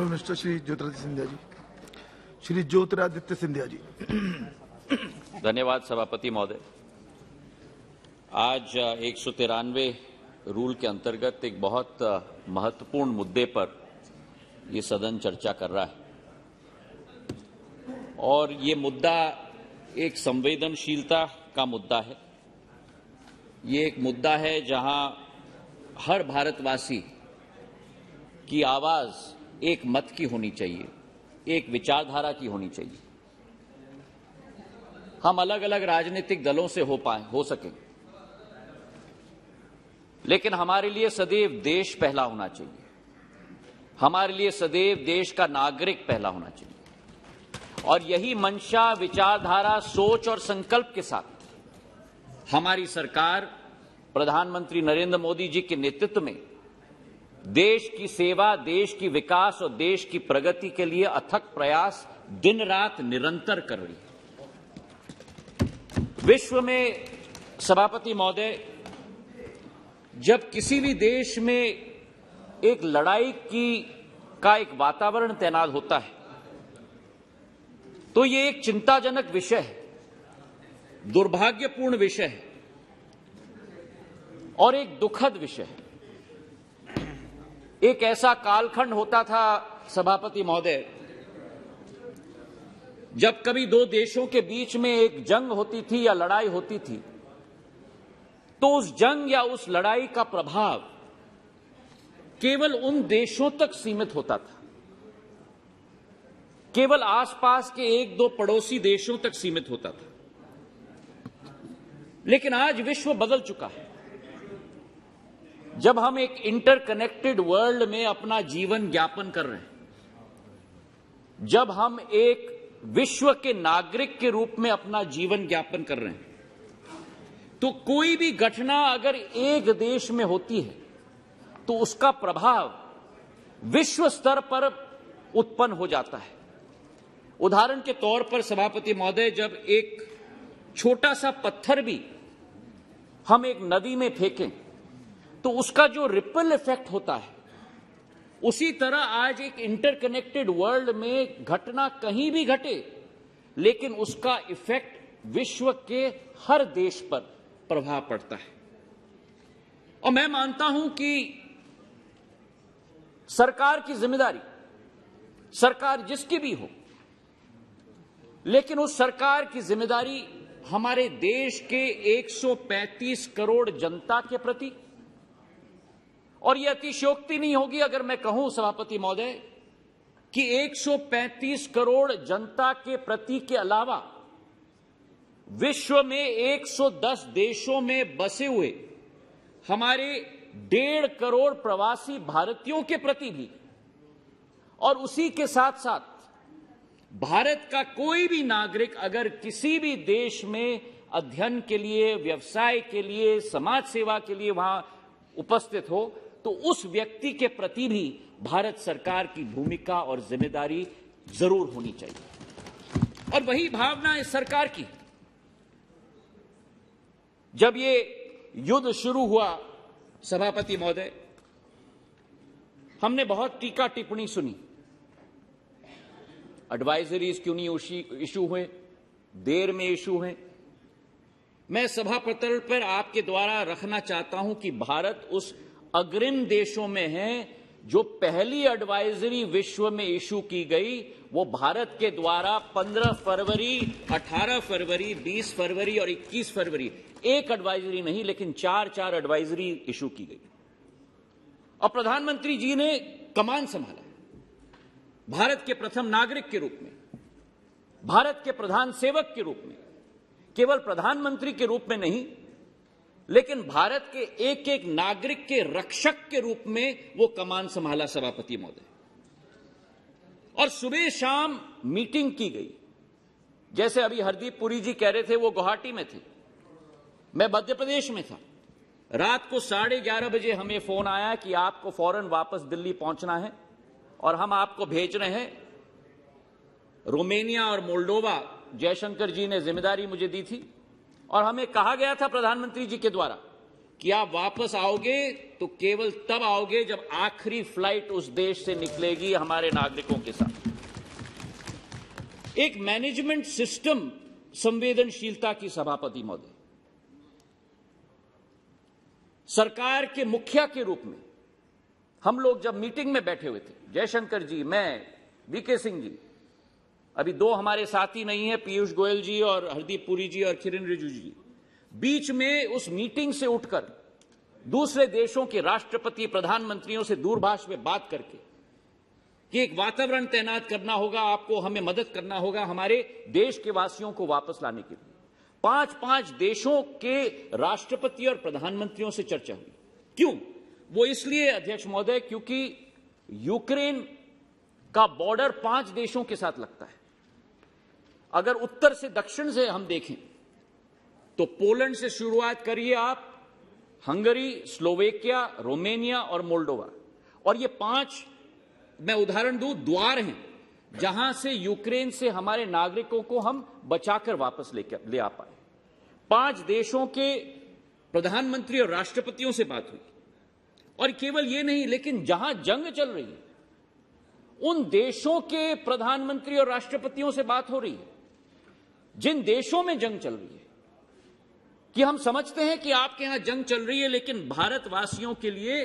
Honourable minister Shri Jyotiraditya Scindia ji. Shri Jyotiraditya Scindia ji. धन्यवाद सभापति महोदय। आज 193 रूल के अंतर्गत एक बहुत महत्वपूर्ण मुद्दे पर ये सदन चर्चा कर रहा है और ये मुद्दा एक संवेदनशीलता का मुद्दा है। ये एक मुद्दा है जहां हर भारतवासी की आवाज एक मत की होनी चाहिए, एक विचारधारा की होनी चाहिए। हम अलग अलग राजनीतिक दलों से हो सके, लेकिन हमारे लिए सदैव देश पहला होना चाहिए। हमारे लिए सदैव देश का नागरिक पहला होना चाहिए और यही मंशा, विचारधारा, सोच और संकल्प के साथ हमारी सरकार प्रधानमंत्री नरेंद्र मोदी जी के नेतृत्व में देश की सेवा, देश की विकास और देश की प्रगति के लिए अथक प्रयास दिन रात निरंतर कर रही है। विश्व में सभापति महोदय, जब किसी भी देश में एक लड़ाई का एक वातावरण तैनात होता है तो ये एक चिंताजनक विषय है, दुर्भाग्यपूर्ण विषय है और एक दुखद विषय है। एक ऐसा कालखंड होता था सभापति महोदय, जब कभी दो देशों के बीच में एक जंग होती थी या लड़ाई होती थी तो उस जंग या उस लड़ाई का प्रभाव केवल उन देशों तक सीमित होता था, केवल आसपास के एक दो पड़ोसी देशों तक सीमित होता था। लेकिन आज विश्व बदल चुका है। जब हम एक इंटरकनेक्टेड वर्ल्ड में अपना जीवन यापन कर रहे हैं, जब हम एक विश्व के नागरिक के रूप में अपना जीवन यापन कर रहे हैं, तो कोई भी घटना अगर एक देश में होती है तो उसका प्रभाव विश्व स्तर पर उत्पन्न हो जाता है। उदाहरण के तौर पर सभापति महोदय, जब एक छोटा सा पत्थर भी हम एक नदी में फेंकें तो उसका जो रिपल इफेक्ट होता है, उसी तरह आज एक इंटरकनेक्टेड वर्ल्ड में घटना कहीं भी घटे लेकिन उसका इफेक्ट विश्व के हर देश पर प्रभाव पड़ता है। और मैं मानता हूं कि सरकार की जिम्मेदारी, सरकार जिसकी भी हो, लेकिन उस सरकार की जिम्मेदारी हमारे देश के 135 करोड़ जनता के प्रति, और यह अतिशयोक्ति नहीं होगी अगर मैं कहूं सभापति महोदय कि 135 करोड़ जनता के प्रति के अलावा विश्व में 110 देशों में बसे हुए हमारे 1.5 करोड़ प्रवासी भारतीयों के प्रति भी, और उसी के साथ साथ भारत का कोई भी नागरिक अगर किसी भी देश में अध्ययन के लिए, व्यवसाय के लिए, समाज सेवा के लिए वहां उपस्थित हो तो उस व्यक्ति के प्रति भी भारत सरकार की भूमिका और जिम्मेदारी जरूर होनी चाहिए। और वही भावना इस सरकार की। जब ये युद्ध शुरू हुआ सभापति महोदय, हमने बहुत टीका टिप्पणी सुनी। एडवाइजरीज क्यों नहीं इशू हुए, देर में इशू हुए। मैं सभापति पर आपके द्वारा रखना चाहता हूं कि भारत उस अग्रिम देशों में है जो पहली एडवाइजरी विश्व में इशू की गई वो भारत के द्वारा 15 फरवरी, 18 फरवरी, 20 फरवरी और 21 फरवरी, एक एडवाइजरी नहीं लेकिन 4 एडवाइजरी इशू की गई। और प्रधानमंत्री जी ने कमान संभाला भारत के प्रथम नागरिक के रूप में, भारत के प्रधान सेवक के रूप में, केवल प्रधानमंत्री के रूप में नहीं लेकिन भारत के एक एक नागरिक के रक्षक के रूप में वो कमान संभाला सभापति महोदय। और सुबह शाम मीटिंग की गई। जैसे अभी हरदीप पुरी जी कह रहे थे वो गुवाहाटी में थे, मैं मध्य प्रदेश में था। रात को 11:30 बजे हमें फोन आया कि आपको फौरन वापस दिल्ली पहुंचना है और हम आपको भेज रहे हैं। रोमेनिया और मोल्डोवा जयशंकर जी ने जिम्मेदारी मुझे दी थी और हमें कहा गया था प्रधानमंत्री जी के द्वारा कि आप वापस आओगे तो केवल तब आओगे जब आखिरी फ्लाइट उस देश से निकलेगी हमारे नागरिकों के साथ। एक मैनेजमेंट सिस्टम संवेदनशीलता की सभापति महोदय, सरकार के मुखिया के रूप में हम लोग जब मीटिंग में बैठे हुए थे, जयशंकर जी, मैं, वीके सिंह जी, अभी दो हमारे साथी नहीं है, पीयूष गोयल जी और हरदीप पुरी जी और किरेन रिजिजू जी, बीच में उस मीटिंग से उठकर दूसरे देशों के राष्ट्रपति प्रधानमंत्रियों से दूरभाष में बात करके कि एक वातावरण तैनात करना होगा, आपको हमें मदद करना होगा हमारे देश के वासियों को वापस लाने के लिए। 5-5 देशों के राष्ट्रपति और प्रधानमंत्रियों से चर्चा हुई। क्यों? वो इसलिए अध्यक्ष महोदय क्योंकि यूक्रेन का बॉर्डर 5 देशों के साथ लगता है। अगर उत्तर से दक्षिण से हम देखें तो पोलैंड से शुरुआत करिए आप, हंगरी, स्लोवेकिया, रोमानिया और मोल्डोवा, और ये 5 मैं उदाहरण दूं द्वार हैं जहां से यूक्रेन से हमारे नागरिकों को हम बचाकर वापस ले आ पाए। 5 देशों के प्रधानमंत्री और राष्ट्रपतियों से बात हुई, और केवल ये नहीं, लेकिन जहां जंग चल रही है उन देशों के प्रधानमंत्री और राष्ट्रपतियों से बात हो रही है। जिन देशों में जंग चल रही है, कि हम समझते हैं कि आपके यहां जंग चल रही है, लेकिन भारतवासियों के लिए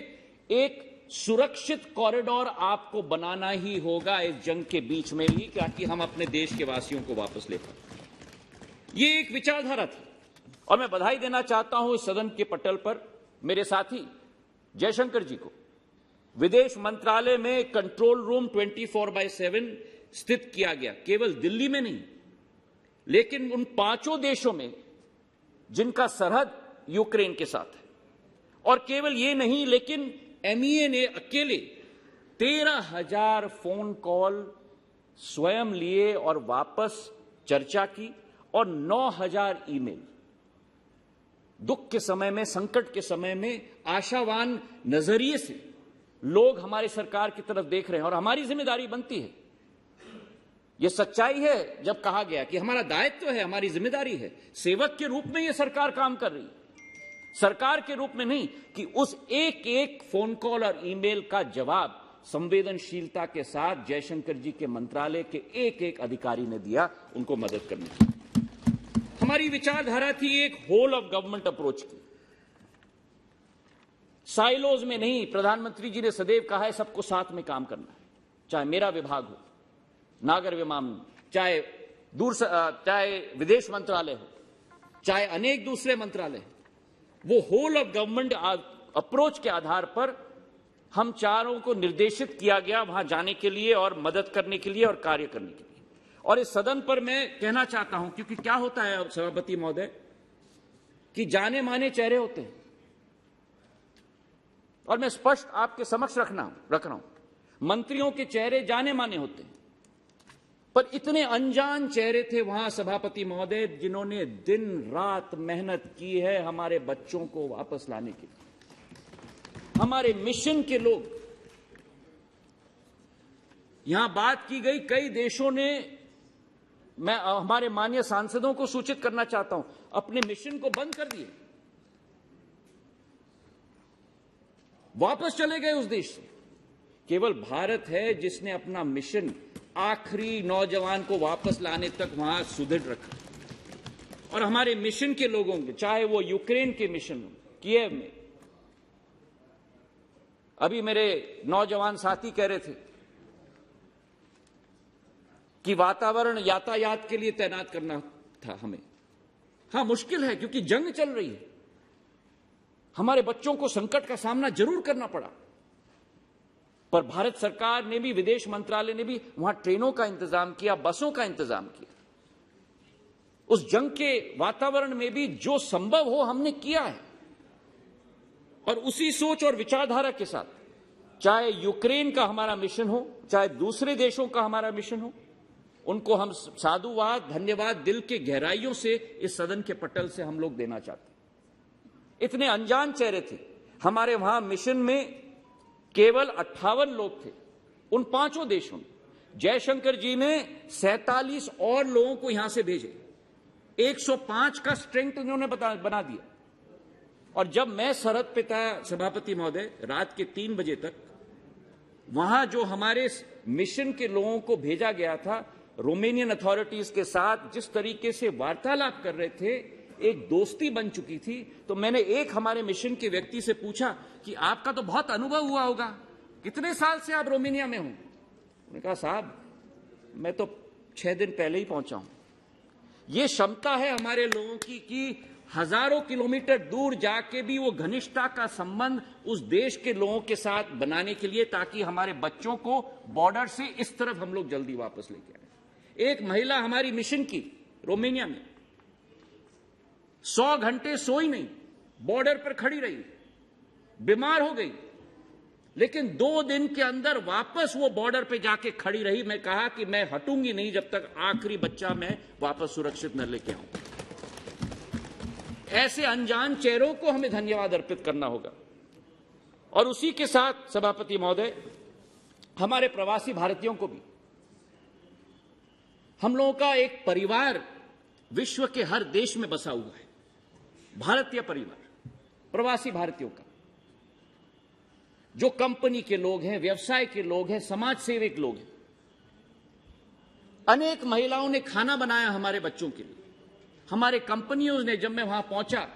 एक सुरक्षित कॉरिडोर आपको बनाना ही होगा इस जंग के बीच में भी, ताकि हम अपने देश के वासियों को वापस ले पाए। ये एक विचारधारा थी, और मैं बधाई देना चाहता हूं इस सदन के पटल पर मेरे साथी जयशंकर जी को। विदेश मंत्रालय में कंट्रोल रूम 24/7 स्थित किया गया, केवल दिल्ली में नहीं, लेकिन उन 5 देशों में जिनका सरहद यूक्रेन के साथ है। और केवल ये नहीं, लेकिन एमईए ने अकेले 13,000 फोन कॉल स्वयं लिए और वापस चर्चा की, और 9,000 ईमेल। दुख के समय में, संकट के समय में आशावान नजरिए से लोग हमारी सरकार की तरफ देख रहे हैं, और हमारी जिम्मेदारी बनती है। यह सच्चाई है जब कहा गया कि हमारा दायित्व है, हमारी जिम्मेदारी है, सेवक के रूप में यह सरकार काम कर रही है, सरकार के रूप में नहीं, कि उस एक एक फोन कॉल और ईमेल का जवाब संवेदनशीलता के साथ जयशंकर जी के मंत्रालय के एक एक अधिकारी ने दिया, उनको मदद करने की। हमारी विचारधारा थी एक होल ऑफ गवर्नमेंट अप्रोच की, साइलोज में नहीं। प्रधानमंत्री जी ने सदैव कहा है सबको साथ में काम करना है, चाहे मेरा विभाग हो, नागर विमान, चाहे चाहे विदेश मंत्रालय हो, चाहे अनेक दूसरे मंत्रालय। वो होल ऑफ गवर्नमेंट अप्रोच के आधार पर हम चारों को निर्देशित किया गया वहां जाने के लिए और मदद करने के लिए और कार्य करने के लिए। और इस सदन पर मैं कहना चाहता हूं, क्योंकि क्या होता है सभापति महोदय कि जाने माने चेहरे होते हैं, और मैं स्पष्ट आपके समक्ष रख रहा हूं, मंत्रियों के चेहरे जाने माने होते हैं, पर इतने अनजान चेहरे थे वहां सभापति महोदय, जिन्होंने दिन रात मेहनत की है हमारे बच्चों को वापस लाने के लिए। हमारे मिशन के लोग, यहां बात की गई, कई देशों ने, मैं हमारे माननीय सांसदों को सूचित करना चाहता हूं, अपने मिशन को बंद कर दिए, वापस चले गए उस देश से। केवल भारत है जिसने अपना मिशन आखिरी नौजवान को वापस लाने तक वहां सुदृढ़ रखा। और हमारे मिशन के लोगों के, चाहे वो यूक्रेन के मिशन हो, कीव में, अभी मेरे नौजवान साथी कह रहे थे कि वातावरण यातायात के लिए तैनात करना था हमें। हां, मुश्किल है क्योंकि जंग चल रही है, हमारे बच्चों को संकट का सामना जरूर करना पड़ा, पर भारत सरकार ने भी, विदेश मंत्रालय ने भी वहां ट्रेनों का इंतजाम किया, बसों का इंतजाम किया। उस जंग के वातावरण में भी जो संभव हो हमने किया है, और उसी सोच और विचारधारा के साथ, चाहे यूक्रेन का हमारा मिशन हो, चाहे दूसरे देशों का हमारा मिशन हो, उनको हम साधुवाद, धन्यवाद दिल के गहराइयों से इस सदन के पटल से हम लोग देना चाहते हैं। इतने अनजान चेहरे थे हमारे वहां मिशन में, केवल 58 लोग थे उन 5 देशों में। जयशंकर जी ने 47 और लोगों को यहां से भेजे, 105 का स्ट्रेंथ उन्होंने बना दिया। और जब मैं सरहद पे था सभापति महोदय, रात के 3 बजे तक, वहां जो हमारे मिशन के लोगों को भेजा गया था, रोमेनियन अथॉरिटीज के साथ जिस तरीके से वार्तालाप कर रहे थे, एक दोस्ती बन चुकी थी। तो मैंने एक हमारे मिशन के व्यक्ति से पूछा कि आपका तो बहुत अनुभव हुआ होगा, कितने साल से आप रोमेनिया में हो? उन्होंने कहा साहब मैं तो 6 दिन पहले ही पहुंचा हूं। ये क्षमता है हमारे लोगों की कि हजारों किलोमीटर दूर जाके भी वो घनिष्ठता का संबंध उस देश के लोगों के साथ बनाने के लिए, ताकि हमारे बच्चों को बॉर्डर से इस तरफ हम लोग जल्दी वापस लेके आए। एक महिला हमारी मिशन की रोमेनिया में 100 घंटे सोई नहीं, बॉर्डर पर खड़ी रही, बीमार हो गई, लेकिन 2 दिन के अंदर वापस वो बॉर्डर पे जाके खड़ी रही। मैं कहा कि मैं हटूंगी नहीं जब तक आखिरी बच्चा मैं वापस सुरक्षित न लेके आऊं। ऐसे अनजान चेहरों को हमें धन्यवाद अर्पित करना होगा। और उसी के साथ सभापति महोदय, हमारे प्रवासी भारतीयों को भी, हम लोगों का एक परिवार विश्व के हर देश में बसा हुआ है, भारतीय परिवार, प्रवासी भारतीयों का, जो कंपनी के लोग हैं, व्यवसाय के लोग हैं, समाज सेवक लोग हैं। अनेक महिलाओं ने खाना बनाया हमारे बच्चों के लिए। हमारे कंपनियों ने, जब मैं वहां पहुंचा,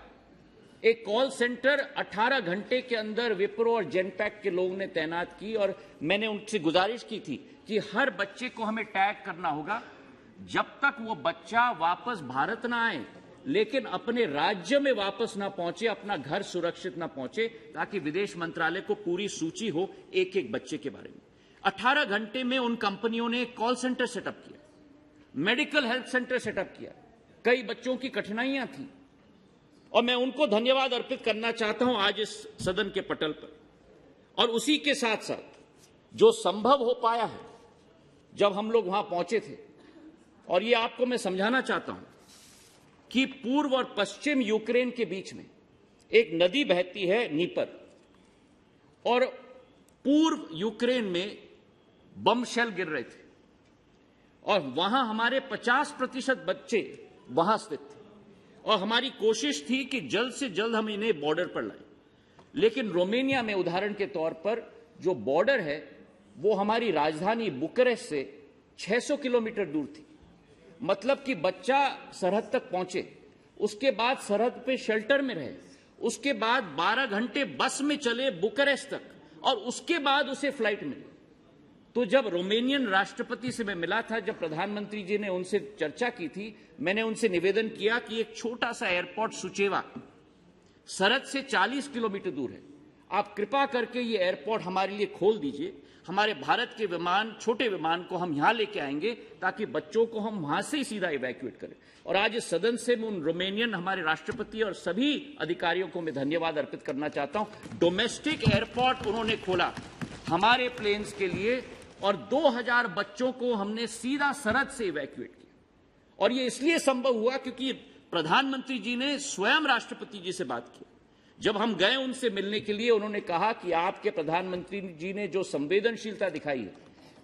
एक कॉल सेंटर 18 घंटे के अंदर विप्रो और जेनपैक के लोगों ने तैनात की। और मैंने उनसे गुजारिश की थी कि हर बच्चे को हमें टैग करना होगा, जब तक वो बच्चा वापस भारत ना आए, लेकिन अपने राज्य में वापस ना पहुंचे, अपना घर सुरक्षित ना पहुंचे, ताकि विदेश मंत्रालय को पूरी सूची हो एक एक बच्चे के बारे में। 18 घंटे में उन कंपनियों ने कॉल सेंटर सेटअप किया, मेडिकल हेल्थ सेंटर सेटअप किया। कई बच्चों की कठिनाइयां थी और मैं उनको धन्यवाद अर्पित करना चाहता हूं आज इस सदन के पटल पर। और उसी के साथ साथ जो संभव हो पाया है, जब हम लोग वहां पहुंचे थे, और ये आपको मैं समझाना चाहता हूं कि पूर्व और पश्चिम यूक्रेन के बीच में एक नदी बहती है नीपर, और पूर्व यूक्रेन में बम शेल गिर रहे थे और वहां हमारे 50% बच्चे वहां स्थित थे। और हमारी कोशिश थी कि जल्द से जल्द हम इन्हें बॉर्डर पर लाएं। लेकिन रोमेनिया में उदाहरण के तौर पर जो बॉर्डर है वो हमारी राजधानी बुकारेस्ट से 600 किलोमीटर दूर थी। मतलब कि बच्चा सरहद तक पहुंचे, उसके बाद सरहद पे शेल्टर में रहे, उसके बाद 12 घंटे बस में चले बुकारेस्ट तक, और उसके बाद उसे फ्लाइट मिली। तो जब रोमेनियन राष्ट्रपति से मैं मिला था, जब प्रधानमंत्री जी ने उनसे चर्चा की थी, मैंने उनसे निवेदन किया कि एक छोटा सा एयरपोर्ट सुचेवा सरहद से 40 किलोमीटर दूर है, आप कृपा करके ये एयरपोर्ट हमारे लिए खोल दीजिए। हमारे भारत के विमान, छोटे विमान को हम यहां लेके आएंगे, ताकि बच्चों को हम वहां से ही सीधा इवैक्यूएट करें। और आज इस सदन से मैं उन रोमेनियन हमारे राष्ट्रपति और सभी अधिकारियों को मैं धन्यवाद अर्पित करना चाहता हूं। डोमेस्टिक एयरपोर्ट उन्होंने खोला हमारे प्लेन्स के लिए, और 2000 बच्चों को हमने सीधा सरहद से इवैक्यूएट किया। और ये इसलिए संभव हुआ क्योंकि प्रधानमंत्री जी ने स्वयं राष्ट्रपति जी से बात की। जब हम गए उनसे मिलने के लिए, उन्होंने कहा कि आपके प्रधानमंत्री जी ने जो संवेदनशीलता दिखाई है,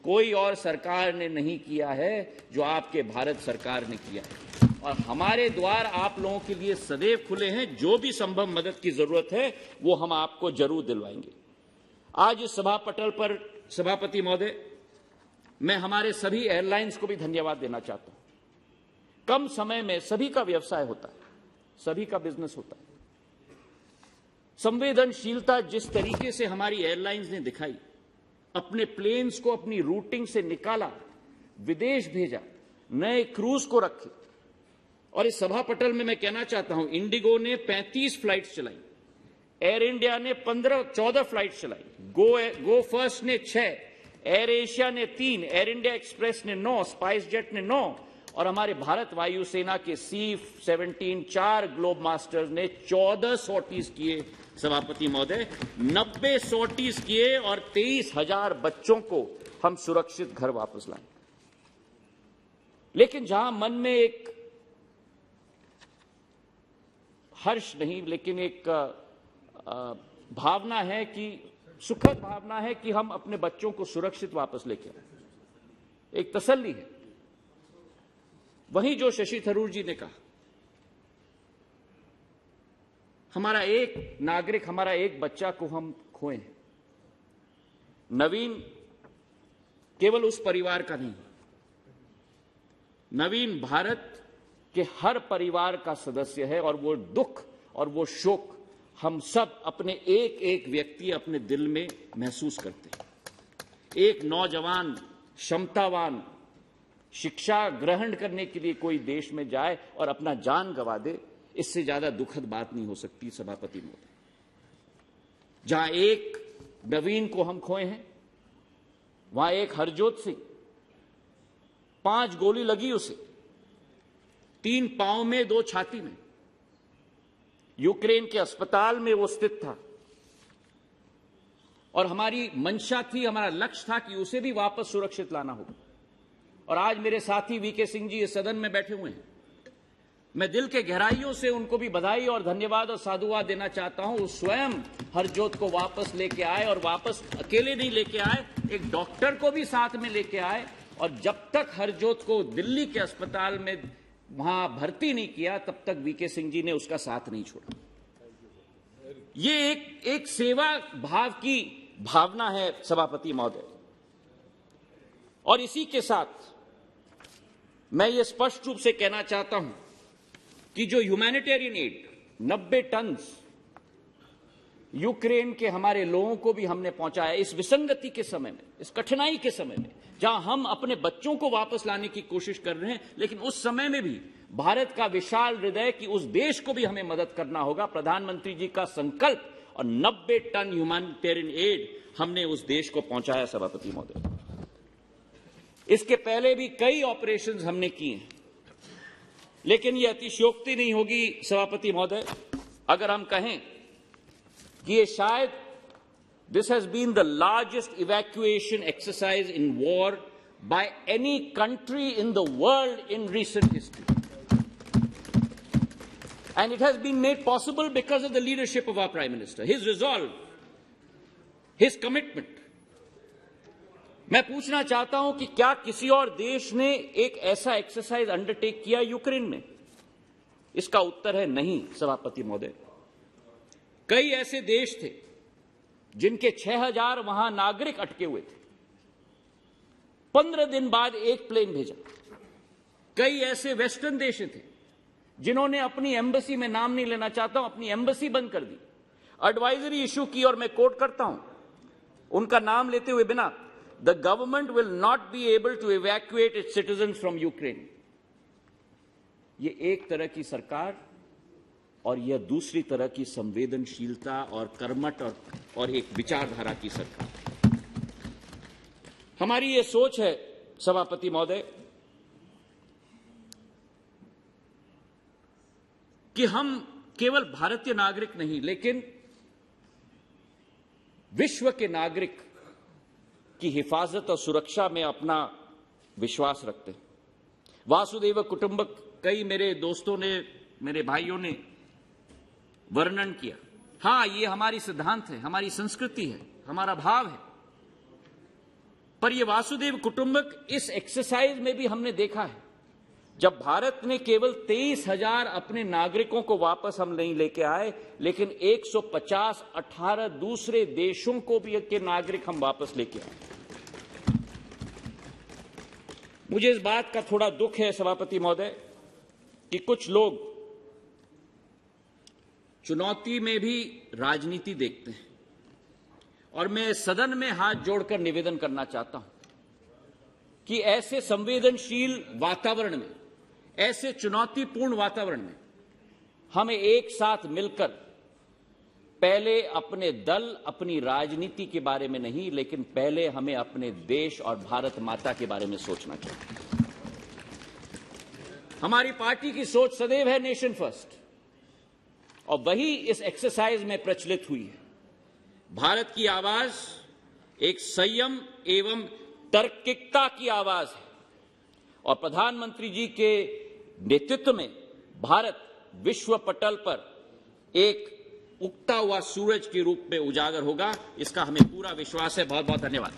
कोई और सरकार ने नहीं किया है जो आपके भारत सरकार ने किया है। और हमारे द्वार आप लोगों के लिए सदैव खुले हैं, जो भी संभव मदद की जरूरत है वो हम आपको जरूर दिलवाएंगे। आज इस सभा पटल पर सभापति महोदय, मैं हमारे सभी एयरलाइंस को भी धन्यवाद देना चाहता हूं। कम समय में सभी का व्यवसाय होता है, सभी का बिजनेस होता है। संवेदनशीलता जिस तरीके से हमारी एयरलाइंस ने दिखाई, अपने प्लेन्स को अपनी रूटिंग से निकाला, विदेश भेजा, नए क्रूज को रखे। और इस सभा पटल में मैं कहना चाहता हूं, इंडिगो ने 35 फ्लाइट्स चलाई, एयर इंडिया ने 14 फ्लाइट्स चलाई, गो फर्स्ट ने 6, एयर एशिया ने 3, एयर इंडिया एक्सप्रेस ने 9, स्पाइस जेट ने 9, और हमारे भारत वायुसेना के C-17 4 ग्लोब मास्टर्स ने 14 सॉर्टीज किए सभापति महोदय, 90 सॉर्टीज किए, और 23,000 बच्चों को हम सुरक्षित घर वापस लाए। लेकिन जहां मन में एक हर्ष नहीं, लेकिन एक भावना है कि सुखद भावना है कि हम अपने बच्चों को सुरक्षित वापस लेके आए, एक तसल्ली है। वहीं जो शशि थरूर जी ने कहा, हमारा एक नागरिक, हमारा एक बच्चा को हम खोए हैं। नवीन केवल उस परिवार का नहीं, नवीन भारत के हर परिवार का सदस्य है और वो दुख और वो शोक हम सब अपने एक एक व्यक्ति अपने दिल में महसूस करते हैं। एक नौजवान क्षमतावान शिक्षा ग्रहण करने के लिए कोई देश में जाए और अपना जान गंवा दे, इससे ज्यादा दुखद बात नहीं हो सकती सभापति महोदय। जहां एक नवीन को हम खोए हैं, वहां एक हरजोत सिंह, 5 गोली लगी उसे, 3 पांव में 2 छाती में, यूक्रेन के अस्पताल में वो स्थित था और हमारी मंशा थी, हमारा लक्ष्य था कि उसे भी वापस सुरक्षित लाना होगा। और आज मेरे साथी वीके सिंह जी इस सदन में बैठे हुए हैं, मैं दिल के गहराइयों से उनको भी बधाई और धन्यवाद और साधुवाद देना चाहता हूं। वो स्वयं हरजोत को वापस लेके आए और वापस अकेले नहीं लेके आए, एक डॉक्टर को भी साथ में लेके आए और जब तक हरजोत को दिल्ली के अस्पताल में वहां भर्ती नहीं किया तब तक वीके सिंह जी ने उसका साथ नहीं छोड़ा। ये एक सेवा भाव की भावना है सभापति महोदय। और इसी के साथ मैं ये स्पष्ट रूप से कहना चाहता हूं कि जो ह्यूमैनिटेरियन एड 90 टन यूक्रेन के हमारे लोगों को भी हमने पहुंचाया इस विसंगति के समय में, इस कठिनाई के समय में, जहां हम अपने बच्चों को वापस लाने की कोशिश कर रहे हैं, लेकिन उस समय में भी भारत का विशाल हृदय कि उस देश को भी हमें मदद करना होगा, प्रधानमंत्री जी का संकल्प और 90 टन ह्यूमैनिटेरियन एड हमने उस देश को पहुंचाया सभापति महोदय। इसके पहले भी कई ऑपरेशंस हमने किए हैं, लेकिन यह अतिशयोक्ति नहीं होगी सभापति महोदय अगर हम कहें कि ये शायद this has been the largest evacuation exercise in war by any country in the world in recent history. And it has been made possible because of the leadership of our Prime Minister, his resolve, his commitment. मैं पूछना चाहता हूं कि क्या किसी और देश ने एक ऐसा एक्सरसाइज अंडरटेक किया यूक्रेन में? इसका उत्तर है नहीं सभापति महोदय। कई ऐसे देश थे जिनके 6000 वहां नागरिक अटके हुए थे, 15 दिन बाद एक प्लेन भेजा। कई ऐसे वेस्टर्न देश थे जिन्होंने अपनी एम्बेसी, में नाम नहीं लेना चाहता हूं, अपनी एम्बेसी बंद कर दी, एडवाइजरी इशू की, और मैं कोट करता हूं उनका नाम लेते हुए बिना, the government will not be able to evacuate its citizens from Ukraine. ये एक तरह की सरकार और यह दूसरी तरह की संवेदनशीलता और कर्मठ और एक विचारधारा की सरकार। हमारी ये सोच है सभापति महोदय कि हम केवल भारतीय नागरिक नहीं लेकिन विश्व के नागरिक की हिफाजत और सुरक्षा में अपना विश्वास रखते हैं। वासुदेव कुटुंबक कई मेरे दोस्तों ने, मेरे भाइयों ने वर्णन किया। हां, ये हमारी सिद्धांत है, हमारी संस्कृति है, हमारा भाव है, पर ये वासुदेव कुटुंबक इस एक्सरसाइज में भी हमने देखा है, जब भारत ने केवल 23,000 अपने नागरिकों को वापस हम नहीं लेके आए, लेकिन 150 18 दूसरे देशों को भी के नागरिक हम वापस लेके आए। मुझे इस बात का थोड़ा दुख है सभापति महोदय कि कुछ लोग चुनौती में भी राजनीति देखते हैं, और मैं सदन में हाथ जोड़कर निवेदन करना चाहता हूं कि ऐसे संवेदनशील वातावरण में, ऐसे चुनौतीपूर्ण वातावरण में हमें एक साथ मिलकर पहले अपने दल, अपनी राजनीति के बारे में नहीं, लेकिन पहले हमें अपने देश और भारत माता के बारे में सोचना चाहिए। हमारी पार्टी की सोच सदैव है नेशन फर्स्ट, और वही इस एक्सरसाइज में प्रचलित हुई है। भारत की आवाज एक संयम एवं तार्किकता की आवाज है, और प्रधानमंत्री जी के नेतृत्व में भारत विश्व पटल पर एक उगता हुआ सूरज के रूप में उजागर होगा, इसका हमें पूरा विश्वास है। बहुत बहुत धन्यवाद।